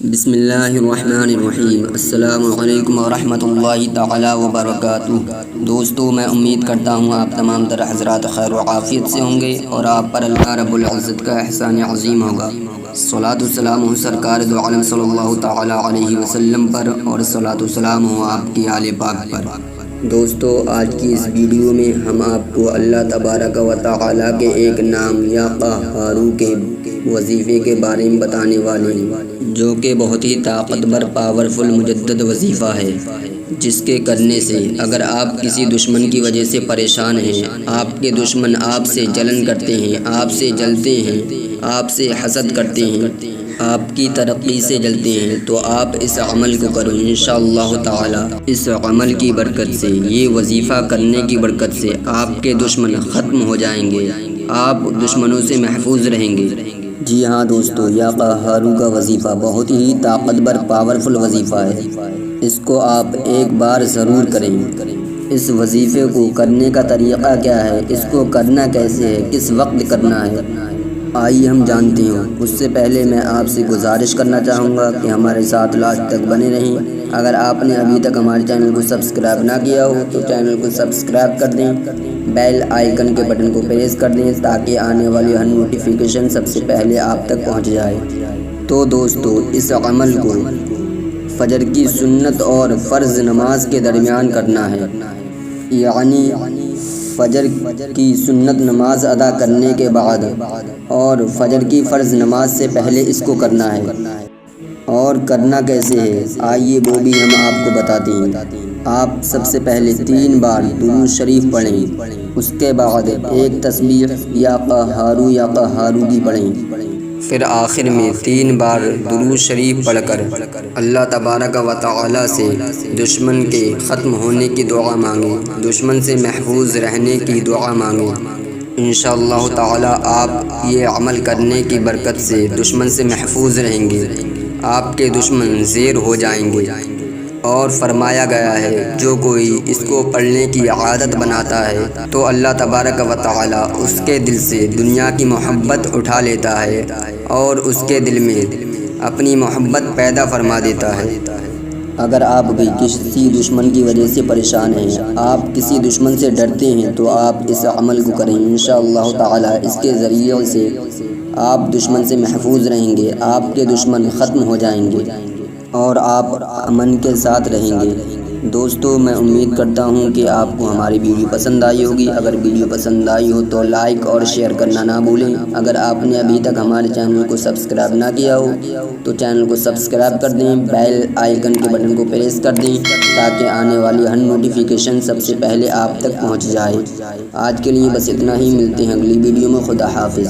بسم اللہ الرحمن الرحیم۔ السلام علیکم ورحمۃ اللہ تعالی وبرکاتہ۔ دوستو، میں امید کرتا ہوں آپ تمام تر حضرات خیر و عافیت سے ہوں گے اور آپ پر اللہ رب العزت کا احسان عظیم ہوگا۔ صلاۃ والسلام ہو سرکار دو عالم صلی اللہ تعالی علیہ وسلم پر، اور صلاۃ والسلام ہو آپ کی آل پاک پر۔ دوستو، آج کی اس ویڈیو میں ہم آپ کو اللہ تبارک و تعالی کے ایک نام یا قہار کے وظیفے کے بارے میں بتانے والے ہیں، جو کہ بہت ہی طاقتور پاورفل مجدد وظیفہ ہے، جس کے کرنے سے اگر آپ کسی دشمن کی وجہ سے پریشان ہیں، آپ کے دشمن آپ سے جلن کرتے ہیں، آپ سے جلتے ہیں، آپ سے حسد کرتے ہیں، آپ کی ترقی سے جلتے ہیں، تو آپ اس عمل کو کرو انشاءاللہ تعالی۔ اس عمل کی برکت سے، یہ وظیفہ کرنے کی برکت سے آپ کے دشمن ختم ہو جائیں گے، آپ دشمنوں سے محفوظ رہیں گے۔ جی ہاں دوستو، یا قہارو کا وظیفہ بہت ہی طاقتور پاورفل وظیفہ ہے۔ اس کو آپ ایک بار ضرور کریں۔ اس وظیفے کو کرنے کا طریقہ کیا ہے، اس کو کرنا کیسے ہے، کس وقت کرنا ہے، آئیے ہم جانتے ہیں۔ اس سے پہلے میں آپ سے گزارش کرنا چاہوں گا کہ ہمارے ساتھ لاسٹ تک بنے رہیں۔ اگر آپ نے ابھی تک ہمارے چینل کو سبسکرائب نہ کیا ہو تو چینل کو سبسکرائب کر دیں، بیل آئیکن کے بٹن کو پریس کر دیں تاکہ آنے والی ہر نوٹیفیکیشن سب سے پہلے آپ تک پہنچ جائے۔ تو دوستو، اس عمل کو فجر کی سنت اور فرض نماز کے درمیان کرنا ہے، یعنی فجر کی سنت نماز ادا کرنے کے بعد اور فجر کی فرض نماز سے پہلے اس کو کرنا ہے۔ اور کرنا کیسے ہے، آئیے وہ بھی ہم آپ کو بتاتے ہیں۔ آپ سب سے پہلے 3 بار درود شریف پڑھیں، اس کے بعد ایک تسبیح یا قہارو کی پڑھیں، پھر آخر میں 3 بار درود شریف پڑھ کر اللہ تبارک و تعالی سے دشمن کے ختم ہونے کی دعا مانگیں، دشمن سے محفوظ رہنے کی دعا مانگیں۔ انشاءاللہ تعالی آپ یہ عمل کرنے کی برکت سے دشمن سے محفوظ رہیں گے، آپ کے دشمن زیر ہو جائیں گے۔ اور فرمایا گیا ہے، جو کوئی اس کو پڑھنے کی عادت بناتا ہے تو اللہ تبارک و تعالی اس کے دل سے دنیا کی محبت اٹھا لیتا ہے اور اس کے دل میں اپنی محبت پیدا فرما دیتا ہے۔ اگر آپ بھی کسی دشمن کی وجہ سے پریشان ہیں، آپ کسی دشمن سے ڈرتے ہیں، تو آپ اس عمل کو کریں انشاءاللہ تعالی۔ اس کے ذریعے سے آپ دشمن سے محفوظ رہیں گے، آپ کے دشمن ختم ہو جائیں گے اور آپ امن کے ساتھ رہیں گے۔ دوستو، میں امید کرتا ہوں کہ آپ کو ہماری ویڈیو پسند آئی ہوگی۔ اگر ویڈیو پسند آئی ہو تو لائک اور شیئر کرنا نہ بھولیں۔ اگر آپ نے ابھی تک ہمارے چینل کو سبسکرائب نہ کیا ہو تو چینل کو سبسکرائب کر دیں، بیل آئیکن کے بٹن کو پریس کر دیں تاکہ آنے والی ہر نوٹیفیکیشن سب سے پہلے آپ تک پہنچ جائے۔ آج کے لیے بس اتنا ہی، ملتے ہیں اگلی ویڈیو میں۔ خدا حافظ۔